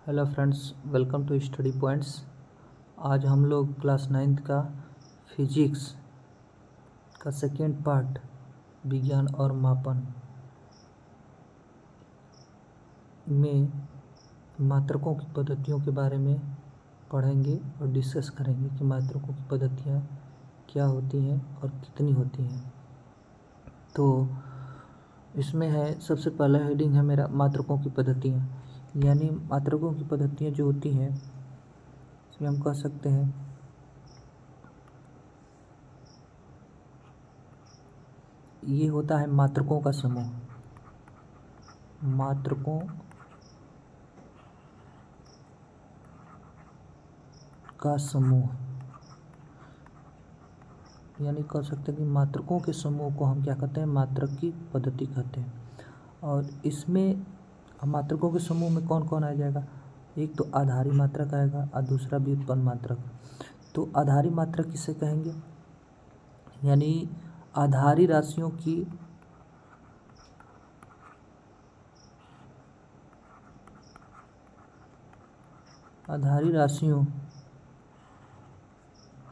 Hello friends, welcome to study points. आज हम लोग क्लास 9th का फिजिक्स का सेकेंड पार्ट विज्ञान और मापन में मात्रकों की पद्धतियों के बारे में पढ़ेंगे और डिस्कस करेंगे कि मात्रकों की पद्धतियाँ क्या होती हैं और कितनी होती हैं। तो इसमें है, सबसे पहला हेडिंग है मेरा मात्रकों की पद्धतियाँ, यानी मात्रकों की पद्धतियाँ जो होती हैं इसमें हम कह सकते हैं ये होता है मात्रकों का समूह। मात्रकों का समूह यानी कह सकते हैं कि मात्रकों के समूह को हम क्या कहते हैं, मात्रक की पद्धति कहते हैं। और इसमें मात्रकों के समूह में कौन कौन आ जाएगा, एक तो आधारी मात्रक आएगा और दूसरा व्युत्पन्न मात्रक। तो आधारी मात्रक किसे कहेंगे, यानी आधारी राशियों की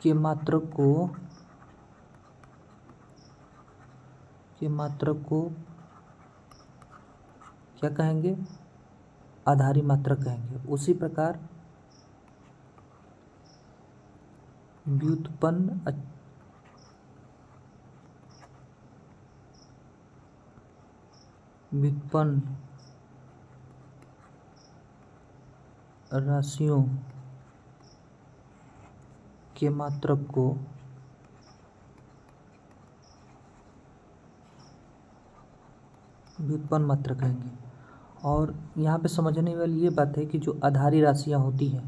के मात्रक को क्या कहेंगे, आधारी मात्रक कहेंगे। उसी प्रकार व्युत्पन्न राशियों के मात्रक को व्युत्पन्न मात्रक कहेंगे। और यहाँ पे समझने वाली ये बात है कि जो आधारी राशियाँ होती हैं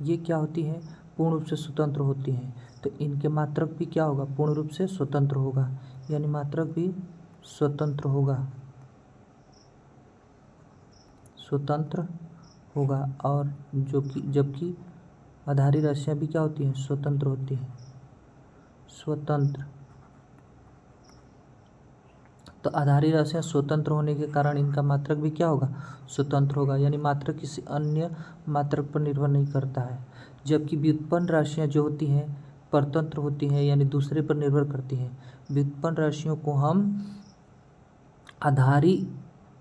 ये क्या होती हैं, पूर्ण रूप से स्वतंत्र होती हैं। तो इनके मात्रक भी क्या होगा, पूर्ण रूप से स्वतंत्र होगा, यानी मात्रक भी स्वतंत्र होगा। और जो कि जबकि आधारी राशियाँ भी क्या होती हैं, स्वतंत्र होती हैं, तो आधारी राशियाँ स्वतंत्र होने के कारण इनका मात्रक भी क्या होगा, स्वतंत्र होगा, यानी मात्रक किसी अन्य मात्रक पर निर्भर नहीं करता है। जबकि व्युत्पन्न राशियाँ जो होती हैं परतंत्र होती हैं, यानी दूसरे पर निर्भर करती हैं। व्युत्पन्न राशियों को हम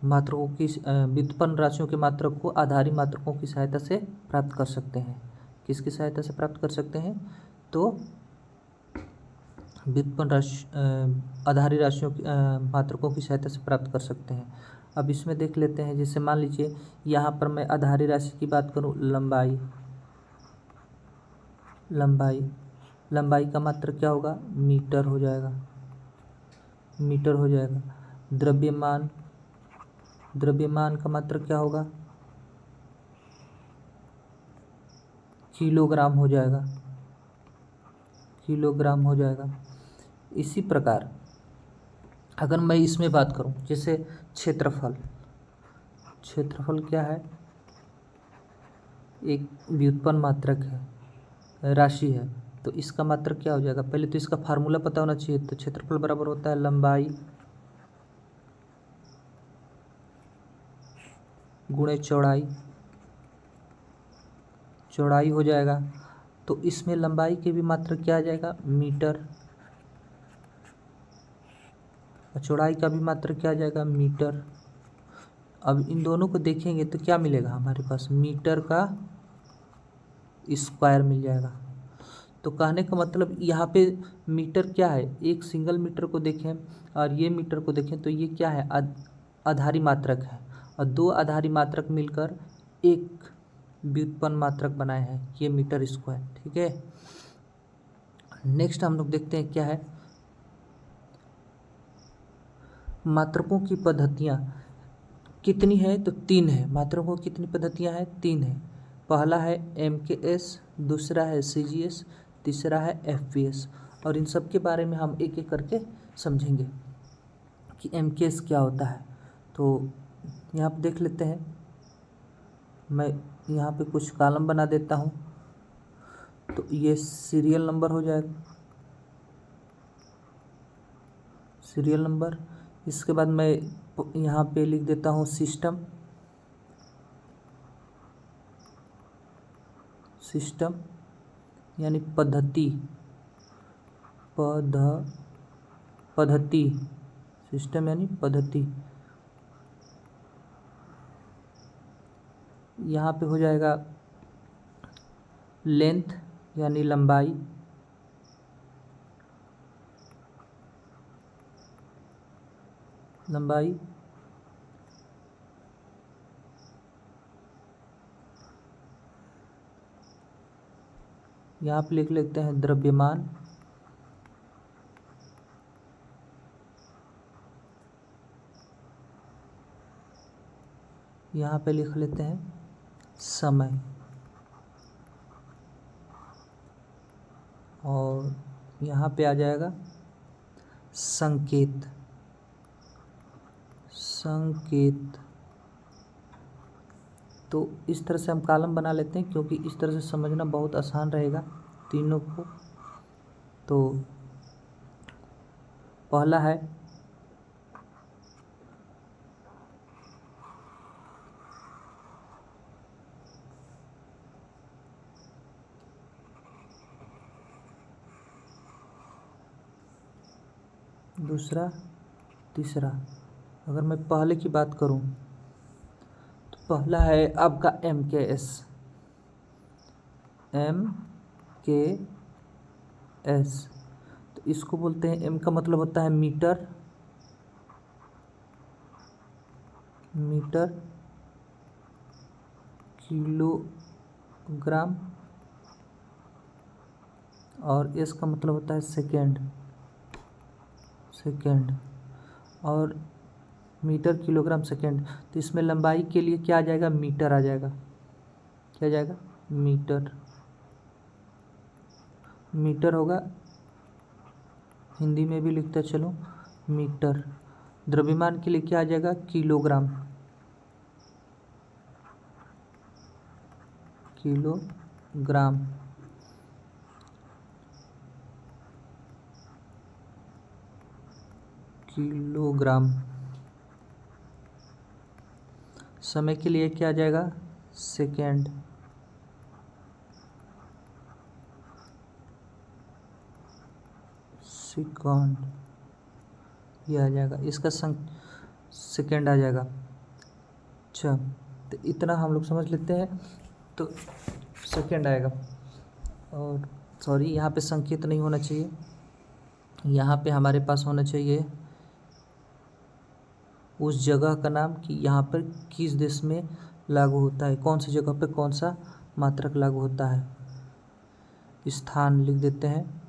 व्युत्पन्न राशियों के मात्रक को आधारी मात्रकों की सहायता से प्राप्त कर सकते हैं। किसकी सहायता से प्राप्त कर सकते हैं, तो आधारी राशियों की मात्रकों की सहायता से प्राप्त कर सकते हैं। अब इसमें देख लेते हैं, जैसे मान लीजिए यहाँ पर मैं आधारी राशि की बात करूँ, लंबाई का मात्रक क्या होगा, मीटर हो जाएगा। द्रव्यमान का मात्रक क्या होगा, किलोग्राम हो जाएगा। इसी प्रकार अगर मैं इसमें बात करूं, जैसे क्षेत्रफल क्या है, एक व्युत्पन्न मात्रक है, राशि है। तो इसका मात्रक क्या हो जाएगा, पहले तो इसका फार्मूला पता होना चाहिए। तो क्षेत्रफल बराबर होता है लंबाई गुणे चौड़ाई हो जाएगा। तो इसमें लंबाई के भी मात्रक क्या आ जाएगा, मीटर, और चौड़ाई का भी मात्रक क्या आ जाएगा, मीटर। अब इन दोनों को देखेंगे तो क्या मिलेगा, हमारे पास मीटर का स्क्वायर मिल जाएगा। तो कहने का मतलब यहाँ पे मीटर क्या है, एक सिंगल मीटर को देखें और ये मीटर को देखें तो ये क्या है, आधारी मात्रक है, और दो आधारी मात्रक मिलकर एक व्युत्पन्न मात्रक बनाए हैं, ये मीटर स्क्वायर। ठीक है, नेक्स्ट हम लोग देखते हैं क्या है, मात्रकों की पद्धतियाँ कितनी है, तो 3 है। मात्रकों की कितनी पद्धतियाँ हैं, 3 है। पहला है MKS, दूसरा है CGS, तीसरा है FPS। और इन सब के बारे में हम एक एक करके समझेंगे कि MKS क्या होता है। तो यहाँ पे देख लेते हैं, मैं यहाँ पे कुछ कॉलम बना देता हूँ। तो ये सीरियल नंबर हो जाएगा, इसके बाद मैं यहाँ पे लिख देता हूँ सिस्टम। सिस्टम यानी पद्धति, पद्धति, सिस्टम यानी पद्धति। यहाँ पे हो जाएगा लेंथ यानी लंबाई, लंबाई, यहाँ पे लिख लेते हैं द्रव्यमान, यहाँ पे लिख लेते हैं समय, और यहाँ पे आ जाएगा संकेत, संकेत। तो इस तरह से हम कॉलम बना लेते हैं, क्योंकि इस तरह से समझना बहुत आसान रहेगा तीनों को। तो पहला है दूसरा, तीसरा। अगर मैं पहले की बात करूं तो पहला है आपका MKS, MKS। तो इसको बोलते हैं, M का मतलब होता है मीटर, मीटर किलोग्राम, और S का मतलब होता है सेकेंड, सेकेंड, और मीटर किलोग्राम सेकेंड। तो इसमें लंबाई के लिए क्या आ जाएगा, मीटर आ जाएगा। क्या आ जाएगा, मीटर, मीटर होगा। हिंदी में भी लिखता चलो मीटर। द्रव्यमान के लिए क्या आ जाएगा, किलोग्राम, किलोग्राम। किलोग्राम। समय के लिए क्या आ जाएगा, सेकेंड, सेकंड, ये आ जाएगा। इसका सेकेंड आ जाएगा। अच्छा, तो इतना हम लोग समझ लेते हैं। तो सेकेंड आएगा, और सॉरी यहाँ पे संकेत नहीं होना चाहिए, यहाँ पे हमारे पास होना चाहिए उस जगह का नाम कि यहाँ पर किस देश में लागू होता है, कौन सी जगह पे कौन सा मात्रक लागू होता है। स्थान लिख देते हैं,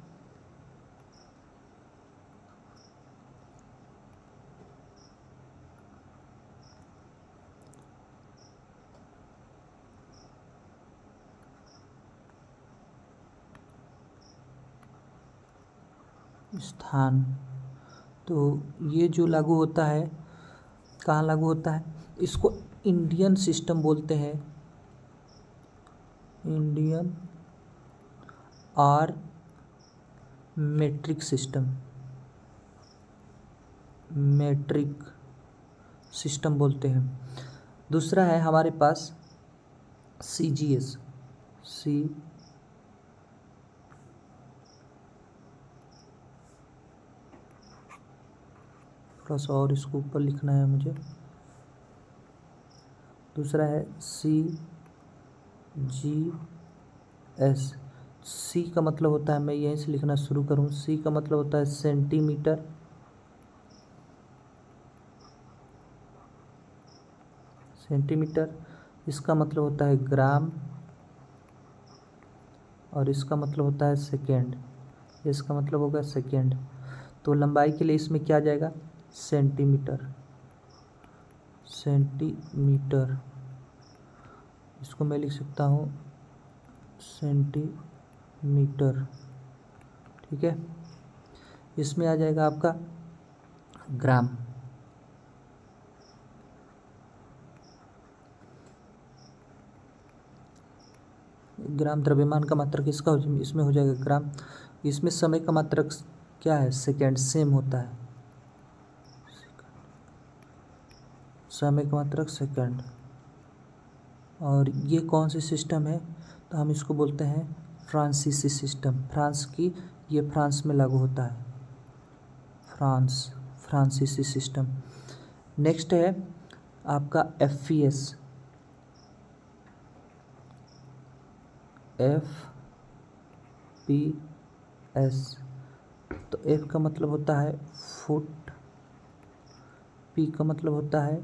स्थान। तो ये जो लागू होता है, कहाँ लागू होता है, इसको इंडियन सिस्टम बोलते हैं, इंडियन और मेट्रिक सिस्टम, मेट्रिक सिस्टम बोलते हैं। दूसरा है हमारे पास CGS, थोड़ा सा और इसको ऊपर लिखना है मुझे। दूसरा है CGS। C का मतलब होता है, मैं यहीं से लिखना शुरू करूँ, C का मतलब होता है सेंटीमीटर, सेंटीमीटर। इसका मतलब होता है ग्राम, और इसका मतलब होता है सेकेंड, इसका मतलब होगा सेकेंड। तो लंबाई के लिए इसमें क्या आ जाएगा, सेंटीमीटर, सेंटीमीटर। इसको मैं लिख सकता हूँ सेंटीमीटर, ठीक है। इसमें आ जाएगा आपका ग्राम, ग्राम द्रव्यमान का मात्रक इसका इसमें हो जाएगा ग्राम। इसमें समय का मात्रक क्या है, सेकेंड, सेम होता है, समय का मात्रक सेकेंड। और ये कौन सी सिस्टम है, तो हम इसको बोलते हैं फ्रांसीसी सिस्टम। फ्रांस की, ये फ्रांस में लागू होता है, फ्रांसीसी सिस्टम। नेक्स्ट है आपका FPS, FPS। तो F का मतलब होता है फुट, P का मतलब होता है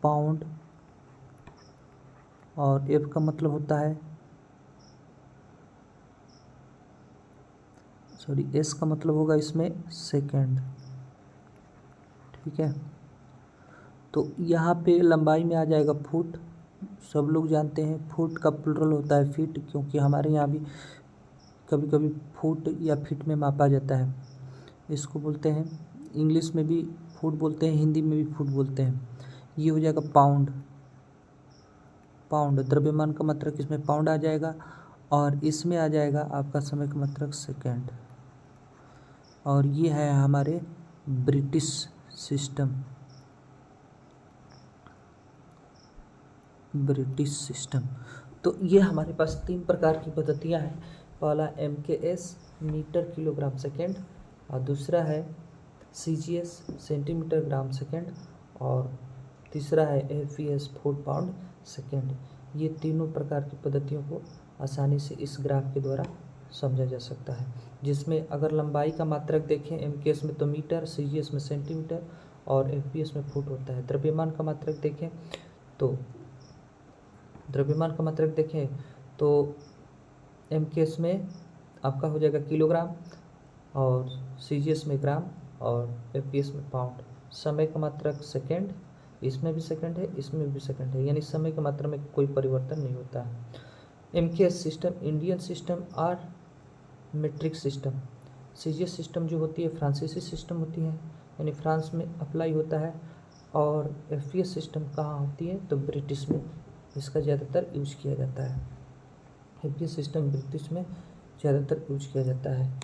पाउंड, और F का मतलब होता है S का मतलब होगा इसमें सेकेंड। ठीक है, तो यहाँ पे लंबाई में आ जाएगा फुट। सब लोग जानते हैं फुट का प्लुरल होता है फीट, क्योंकि हमारे यहाँ भी कभी कभी फुट या फीट में मापा जाता है। इसको बोलते हैं, इंग्लिश में भी फुट बोलते हैं, हिंदी में भी फुट बोलते हैं। ये हो जाएगा पाउंड। द्रव्यमान का मात्रक इसमें पाउंड आ जाएगा, और इसमें आ जाएगा आपका समय का मात्रक सेकेंड। और ये है हमारे ब्रिटिश सिस्टम, तो ये हमारे पास 3 प्रकार की पद्धतियाँ हैं। पहला MKS, मीटर किलोग्राम सेकेंड, और दूसरा है CGS, सेंटीमीटर ग्राम सेकेंड, और तीसरा है FPS, फुट पाउंड सेकेंड। ये तीनों प्रकार की पद्धतियों को आसानी से इस ग्राफ के द्वारा समझा जा सकता है, जिसमें अगर लंबाई का मात्रक देखें MKS में तो मीटर, CGS में सेंटीमीटर, और FPS में फुट होता है। द्रव्यमान का मात्रक देखें तो MKS में आपका हो जाएगा किलोग्राम, और CGS में ग्राम, और FPS में पाउंड। समय का मात्रक सेकेंड, इसमें भी सेकेंड है, इसमें भी सेकेंड है, यानी समय की मात्रा में कोई परिवर्तन नहीं होता है। MKS सिस्टम इंडियन सिस्टम और मीट्रिक सिस्टम। CGS सिस्टम जो होती है फ्रांसीसी सिस्टम होती है, यानी फ्रांस में अप्लाई होता है। और FPS सिस्टम कहाँ होती है, तो ब्रिटिश में इसका ज़्यादातर यूज किया जाता है। FPS सिस्टम ब्रिटिश में ज़्यादातर यूज किया जाता है।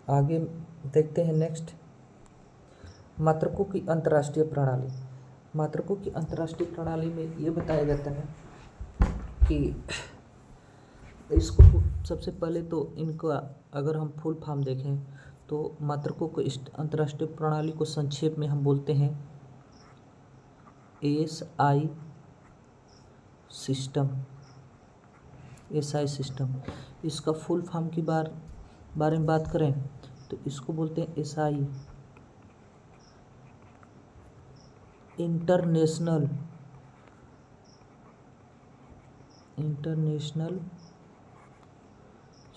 आगे देखते हैं नेक्स्ट, मात्रकों की अंतर्राष्ट्रीय प्रणाली। मात्रकों की अंतर्राष्ट्रीय प्रणाली में ये बताया जाता है कि इसको सबसे पहले तो इनका अगर हम फुल फॉर्म देखें तो मात्रकों को अंतर्राष्ट्रीय प्रणाली को संक्षेप में हम बोलते हैं SI सिस्टम। इसका फुल फॉर्म की बारे में बात करें तो इसको बोलते हैं SI, international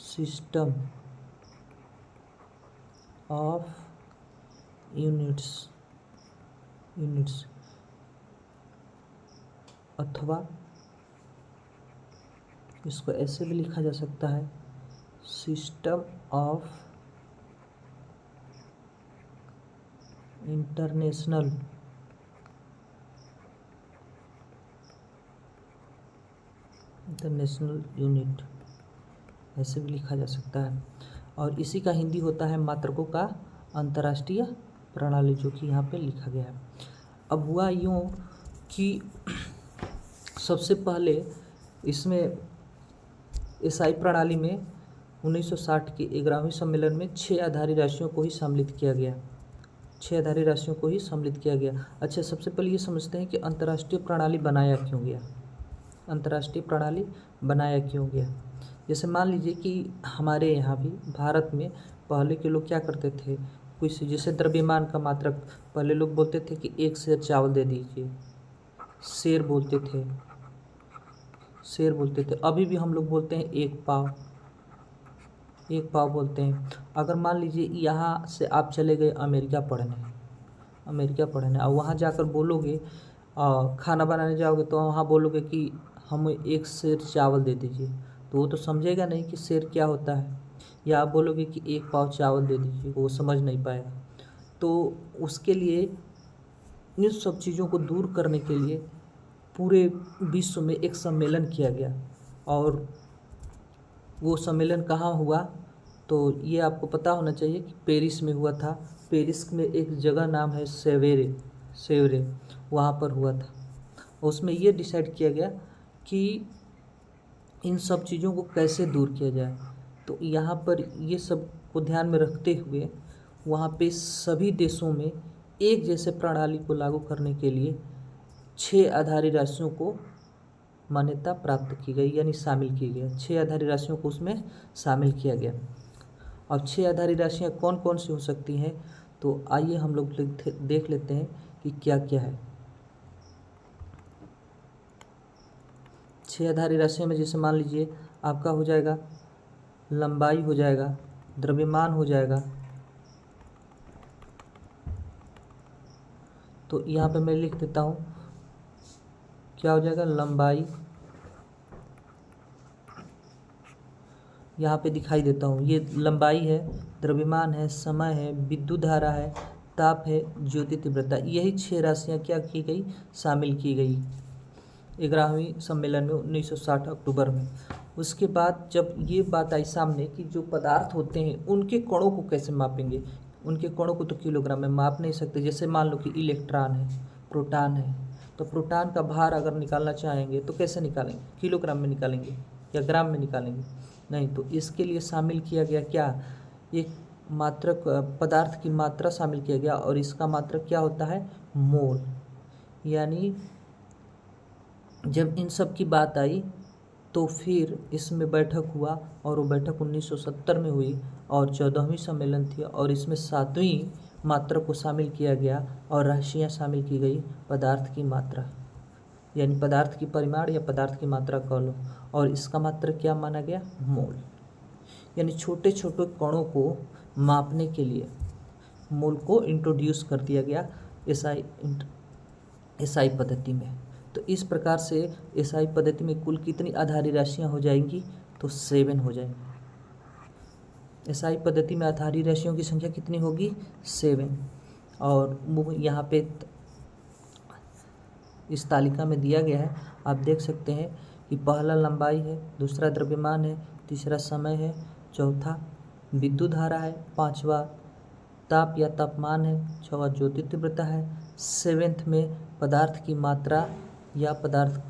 system of units, अथवा इसको ऐसे भी लिखा जा सकता है सिस्टम ऑफ इंटरनेशनल यूनिट, ऐसे भी लिखा जा सकता है। और इसी का हिंदी होता है मात्रकों का अंतर्राष्ट्रीय प्रणाली, जो कि यहाँ पे लिखा गया है। अब हुआ यूँ कि सबसे पहले इसमें SI प्रणाली में 1960 के 11वें सम्मेलन में 6 आधारी राशियों को ही सम्मिलित किया गया। अच्छा, सबसे पहले ये समझते हैं कि अंतर्राष्ट्रीय प्रणाली बनाया क्यों गया। जैसे मान लीजिए कि हमारे यहाँ भी भारत में पहले के लोग क्या करते थे, कुछ जैसे द्रव्यमान का मात्रक, पहले लोग बोलते थे कि 1 सेर चावल दे दीजिए, शेर बोलते थे। अभी भी हम लोग बोलते हैं 1 पाव बोलते हैं। अगर मान लीजिए यहाँ से आप चले गए अमेरिका पढ़ने और वहाँ जाकर बोलोगे, खाना बनाने जाओगे तो वहाँ बोलोगे कि हमें 1 सेर चावल दे दीजिए, तो वो तो समझेगा नहीं कि शेर क्या होता है। या आप बोलोगे कि 1 पाव चावल दे दीजिए, वो समझ नहीं पाएगा। तो उसके लिए इन सब चीज़ों को दूर करने के लिए पूरे विश्व में एक सम्मेलन किया गया, और वो सम्मेलन कहाँ हुआ, तो ये आपको पता होना चाहिए कि पेरिस में हुआ था। पेरिस में एक जगह नाम है सेवरे वहाँ पर हुआ था। उसमें ये डिसाइड किया गया कि इन सब चीज़ों को कैसे दूर किया जाए। तो यहाँ पर ये सब को ध्यान में रखते हुए वहाँ पे सभी देशों में एक जैसे प्रणाली को लागू करने के लिए 6 आधारी राशियों को मान्यता प्राप्त की गई, यानी शामिल की गई। 6 आधारी राशियों को उसमें शामिल किया गया। अब 6 आधारी राशियाँ कौन कौन सी हो सकती हैं, तो आइए हम लोग देख लेते हैं कि क्या क्या है। 6 आधारी राशियों में जैसे मान लीजिए आपका हो जाएगा लंबाई, हो जाएगा द्रव्यमान, हो जाएगा। तो यहाँ पे मैं लिख देता हूँ क्या हो जाएगा, लंबाई। यहाँ पे दिखाई देता हूँ, ये लंबाई है, द्रव्यमान है, समय है, विद्युत धारा है, ताप है, ज्योति तीव्रता। यही 6 राशियाँ क्या की गई, शामिल की गई 11वीं सम्मेलन में 1960 अक्टूबर में। उसके बाद जब ये बात आई सामने कि जो पदार्थ होते हैं उनके कणों को कैसे मापेंगे। उनके कणों को तो किलोग्राम में माप नहीं सकते। जैसे मान लो कि इलेक्ट्रॉन है, प्रोटॉन है, तो प्रोटॉन का भार अगर निकालना चाहेंगे तो कैसे निकालेंगे, किलोग्राम में निकालेंगे या ग्राम में निकालेंगे, नहीं। तो इसके लिए शामिल किया गया क्या, एक मात्रक पदार्थ की मात्रा शामिल किया गया, और इसका मात्रक क्या होता है, मोल। यानी जब इन सब की बात आई तो फिर इसमें बैठक हुआ, और वो बैठक 1970 में हुई, और 14वीं सम्मेलन थी, और इसमें 7वीं मात्रा को शामिल किया गया, और राशियाँ शामिल की गई, पदार्थ की मात्रा, यानी पदार्थ की परिमाण या पदार्थ की मात्रा कह लो, और इसका मात्रक क्या माना गया, मोल। यानी छोटे छोटे कणों को मापने के लिए मोल को इंट्रोड्यूस कर दिया गया एसआई पद्धति में। तो इस प्रकार से एसआई पद्धति में कुल कितनी आधारी राशियाँ हो जाएंगी, तो 7 हो जाएंगी। एसआई पद्धति में आधारी राशियों की संख्या कितनी होगी, 7। और वो यहाँ पे इस तालिका में दिया गया है, आप देख सकते हैं कि पहला लंबाई है, दूसरा द्रव्यमान है, तीसरा समय है, चौथा विद्युत धारा है, पांचवा ताप या तापमान है, छठवां ज्योति तीव्रता है, 7th में पदार्थ की मात्रा या पदार्थ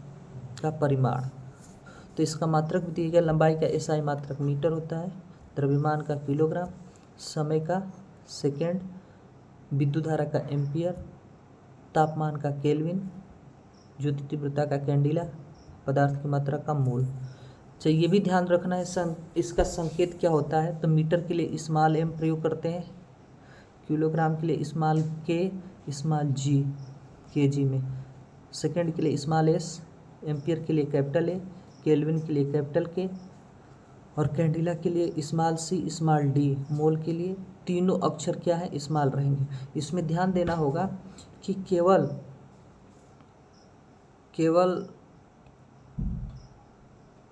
का परिमाण। तो इसका मात्रक भी दिया गया, लंबाई का एसआई मात्रक मीटर होता है, द्रव्यमान का किलोग्राम, समय का सेकेंड, विद्युत धारा का एम्पियर, तापमान का केल्विन, ज्योति तीव्रता का कैंडिला, पदार्थ की मात्रा का मोल। चाहिए ये भी ध्यान रखना है इसका संकेत क्या होता है। तो मीटर के लिए स्मॉल एम प्रयोग करते हैं, किलोग्राम के लिए स्मॉल के, स्मॉल जी केजी में, सेकंड के लिए स्मॉल एस, एम्पियर के लिए कैपिटल ए, केल्विन के लिए कैपिटल के, और कैंडिला के लिए स्मॉल सी, स्मॉल डी, मोल के लिए तीनों अक्षर क्या है, स्मॉल रहेंगे। इसमें ध्यान देना होगा कि केवल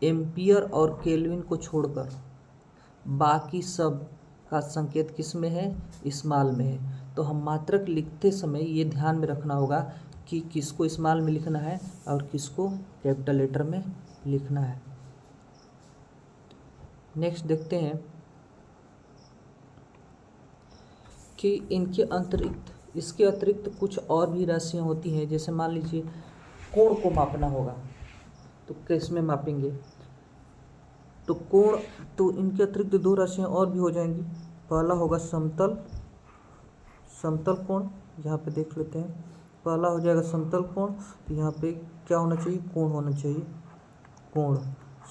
एम्पियर और केल्विन को छोड़कर बाकी सब का संकेत किस में है, स्मॉल में है। तो हम मात्रक लिखते समय ये ध्यान में रखना होगा कि किसको स्मॉल में लिखना है और किसको कैपिटल लेटर में लिखना है। नेक्स्ट देखते हैं कि इसके अतिरिक्त कुछ और भी राशियाँ होती हैं। जैसे मान लीजिए कोण को मापना होगा, तो किस में मापेंगे, तो कोण, तो इनके अतिरिक्त 2 राशियाँ और भी हो जाएंगी। पहला होगा समतल कोण, यहाँ पे देख लेते हैं। पहला हो जाएगा समतल कोण, तो यहाँ पे क्या होना चाहिए, कोण होना चाहिए, कोण,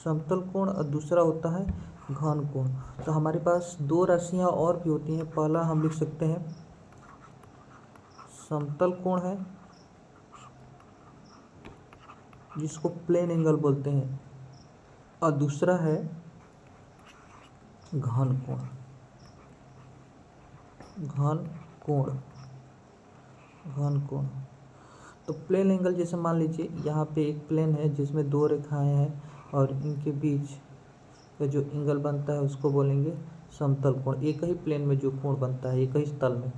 समतल कोण। और दूसरा होता है घन कोण। तो हमारे पास 2 राशियाँ और भी होती हैं। पहला हम लिख सकते हैं समतल कोण है, जिसको प्लेन एंगल बोलते हैं, और दूसरा है घन कोण। तो प्लेन एंगल जैसे मान लीजिए यहाँ पे एक प्लेन है जिसमें 2 रेखाएं हैं, और इनके बीच का जो एंगल बनता है उसको बोलेंगे समतल कोण। एक ही प्लेन में जो कोण बनता है, एक ही तल में।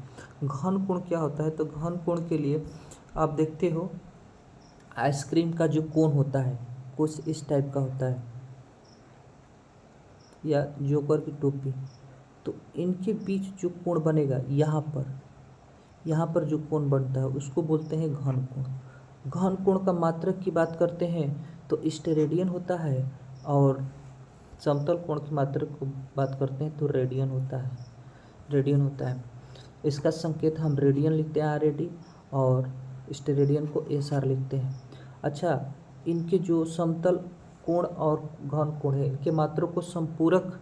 घन कोण क्या होता है, तो घन कोण के लिए आप देखते हो आइसक्रीम का जो कोण होता है कुछ इस टाइप का होता है, या जोकर की टोपी। तो इनके बीच जो कोण बनेगा यहाँ पर, यहाँ पर जो कोण बनता है उसको बोलते हैं घन कोण। घन कोण का मात्रक की बात करते हैं तो स्टेरेडियन होता है, और समतल कोण की मात्रक को बात करते हैं तो रेडियन होता है। इसका संकेत हम रेडियन लिखते हैं RAD, और स्टेरेडियन को SR लिखते हैं। अच्छा, इनके जो समतल कोण और घन कोण है इनके मात्रक को संपूरक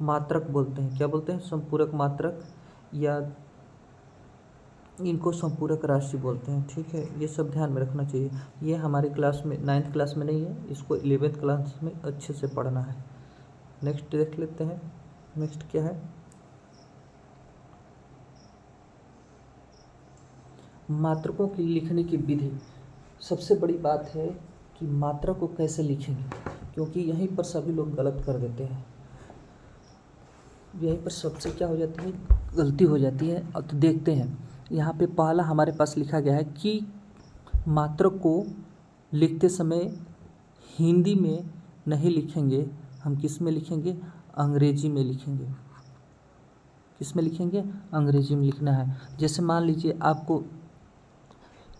मात्रक बोलते हैं। क्या बोलते हैं? संपूरक मात्रक, या इनको संपूरक राशि बोलते हैं। ठीक है, ये सब ध्यान में रखना चाहिए। ये हमारी क्लास में 9th क्लास में नहीं है, इसको 11th क्लास में अच्छे से पढ़ना है। नेक्स्ट देख लेते हैं। नेक्स्ट क्या है? मात्रकों की लिखने की विधि। सबसे बड़ी बात है कि मात्रा को कैसे लिखेंगे, क्योंकि यहीं पर सभी लोग गलत कर देते हैं। यहीं पर सबसे क्या हो जाती है, गलती हो जाती है। अब तो देखते हैं, यहाँ पे पहला हमारे पास लिखा गया है कि मात्रक को लिखते समय हिंदी में नहीं लिखेंगे, हम किस में लिखेंगे? अंग्रेजी में लिखेंगे। किस में लिखेंगे? अंग्रेजी में लिखना है। जैसे मान लीजिए आपको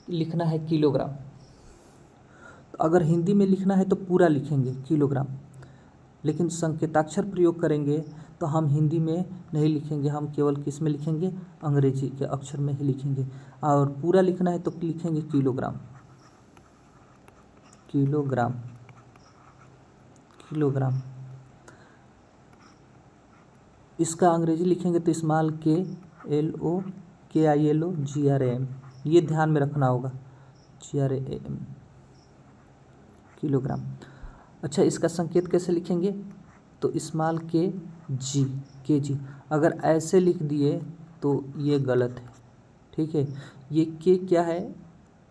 लिखना है किलोग्राम, तो अगर हिंदी में लिखना है तो पूरा लिखेंगे किलोग्राम, लेकिन संकेताक्षर प्रयोग करेंगे तो हम हिंदी में नहीं लिखेंगे, हम केवल किस में लिखेंगे? अंग्रेजी के अक्षर में ही लिखेंगे। और पूरा लिखना है तो लिखेंगे किलोग्राम। किलोग्राम किलोग्राम इसका अंग्रेजी लिखेंगे तो स्मॉल KILOGRAM, ये ध्यान में रखना होगा, GRAM, किलोग्राम। अच्छा, इसका संकेत कैसे लिखेंगे? तो स्मॉल KG। अगर ऐसे लिख दिए तो ये गलत है। ठीक है, ये के क्या है?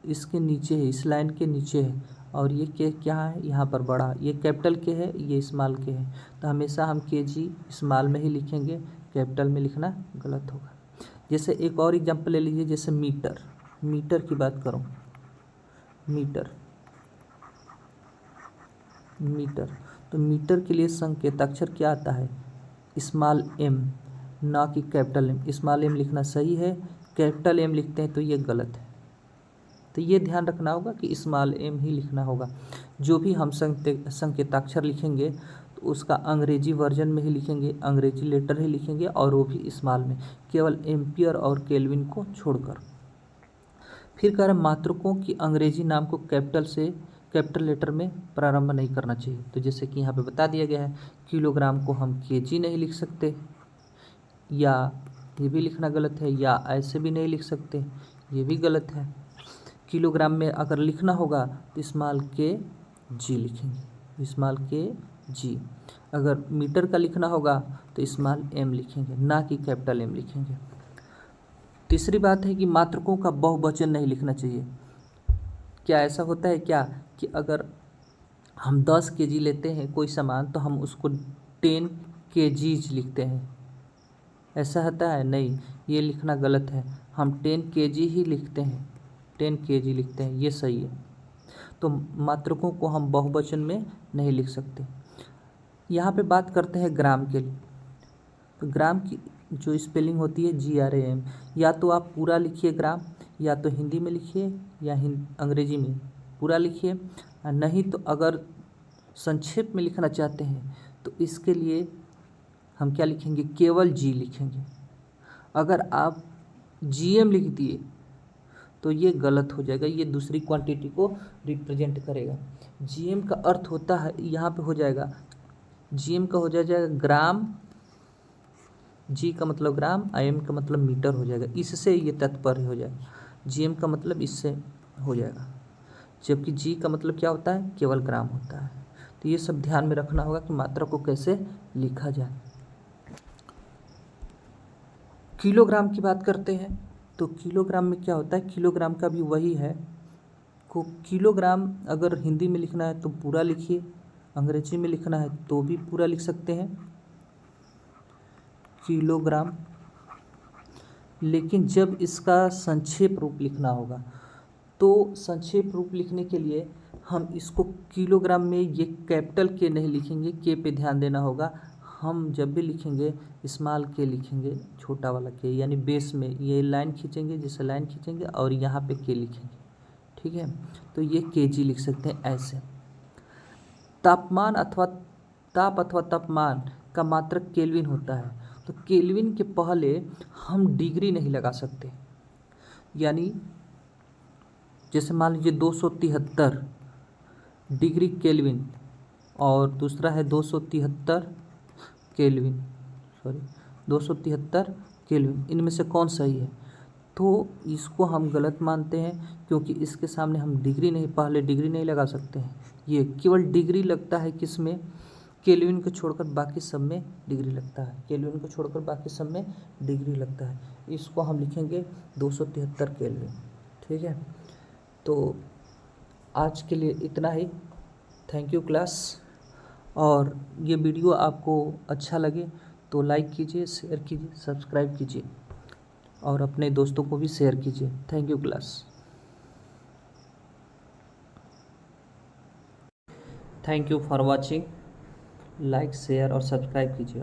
इसके नीचे है, इस लाइन के नीचे है, और ये के क्या है? यहाँ पर बड़ा, ये कैपिटल के है, ये स्मॉल के है। तो हमेशा हम KG स्मॉल में ही लिखेंगे, कैपिटल में लिखना गलत होगा। जैसे एक और एग्जांपल ले लीजिए, जैसे मीटर की बात करूँ। मीटर तो मीटर के लिए संकेताक्षर क्या आता है? स्मॉल m, ना कि कैपिटल M। स्मॉल m लिखना सही है, कैपिटल M लिखते हैं तो ये गलत है। तो ये ध्यान रखना होगा कि स्मॉल m ही लिखना होगा। जो भी हम संकेताक्षर लिखेंगे तो उसका अंग्रेजी वर्जन में ही लिखेंगे, अंग्रेजी लेटर ही लिखेंगे, और वो भी स्मॉल में, केवल एम्पियर और केल्विन को छोड़कर। फिर कह रहे मात्रकों की अंग्रेजी नाम को कैपिटल लेटर में प्रारंभ नहीं करना चाहिए। तो जैसे कि यहाँ पे बता दिया गया है, किलोग्राम को हम KG नहीं लिख सकते, या ये भी लिखना गलत है, या ऐसे भी नहीं लिख सकते, ये भी गलत है। किलोग्राम में अगर लिखना होगा तो स्मॉल KG लिखेंगे, स्मॉल KG। अगर मीटर का लिखना होगा तो स्मॉल m लिखेंगे, ना कि कैपिटल M लिखेंगे। तीसरी बात है कि मात्रकों का बहुवचन नहीं लिखना चाहिए। क्या ऐसा होता है क्या कि अगर हम 10 kg लेते हैं कोई सामान तो हम उसको 10 kgs लिखते हैं? ऐसा होता है? नहीं, ये लिखना गलत है। हम 10 kg ही लिखते हैं, 10 kg लिखते हैं, ये सही है। तो मात्रकों को हम बहुवचन में नहीं लिख सकते। यहाँ पे बात करते हैं ग्राम के लिए। तो ग्राम की जो स्पेलिंग होती है GRAM। या तो आप पूरा लिखिए ग्राम, या तो हिंदी में लिखिए, या अंग्रेजी में पूरा लिखिए। नहीं तो अगर संक्षेप में लिखना चाहते हैं तो इसके लिए हम क्या लिखेंगे? केवल G लिखेंगे। अगर आप GM लिख दिए तो ये गलत हो जाएगा, ये दूसरी क्वांटिटी को रिप्रेजेंट करेगा। GM का अर्थ होता है, यहाँ पे हो जाएगा, GM का हो जाएगा ग्राम, G का मतलब ग्राम, IM का मतलब मीटर हो जाएगा। इससे ये तात्पर्य हो जाएगा, GM का मतलब इससे हो जाएगा, जबकि G का मतलब क्या होता है? केवल ग्राम होता है। तो ये सब ध्यान में रखना होगा कि मात्रा को कैसे लिखा जाए। किलोग्राम की बात करते हैं तो किलोग्राम में क्या होता है? किलोग्राम का भी वही है, को किलोग्राम अगर हिंदी में लिखना है तो पूरा लिखिए, अंग्रेजी में लिखना है तो भी पूरा लिख सकते हैं, किलोग्राम। लेकिन जब इसका संक्षेप रूप लिखना होगा तो संक्षेप रूप लिखने के लिए हम इसको किलोग्राम में ये कैपिटल के नहीं लिखेंगे, के पे ध्यान देना होगा, हम जब भी लिखेंगे स्मॉल के लिखेंगे, छोटा वाला के, यानी बेस में ये लाइन खींचेंगे, जैसे लाइन खींचेंगे और यहाँ पे के लिखेंगे, ठीक है। तो ये केजी लिख सकते हैं ऐसे। तापमान अथवा तापमान का मात्रक केल्विन होता है, तो केल्विन के पहले हम डिग्री नहीं लगा सकते, यानी जैसे मान लीजिए 273 डिग्री केल्विन और दूसरा है 273 केल्विन, 273 केल्विन, इनमें से कौन सही है? तो इसको हम गलत मानते हैं, क्योंकि इसके सामने हम डिग्री नहीं, पहले डिग्री नहीं लगा सकते हैं। ये केवल डिग्री लगता है किस में? केल्विन को छोड़कर बाकी सब में डिग्री लगता है, केल्विन को छोड़कर बाकी सब में डिग्री लगता है। इसको हम लिखेंगे 273 केल्विन, ठीक है। तो आज के लिए इतना ही। Thank you class. और ये वीडियो आपको अच्छा लगे तो लाइक कीजिए, शेयर कीजिए, सब्सक्राइब कीजिए और अपने दोस्तों को भी शेयर कीजिए। Thank you class. Thank you for watching. Like, share और सब्सक्राइब कीजिए।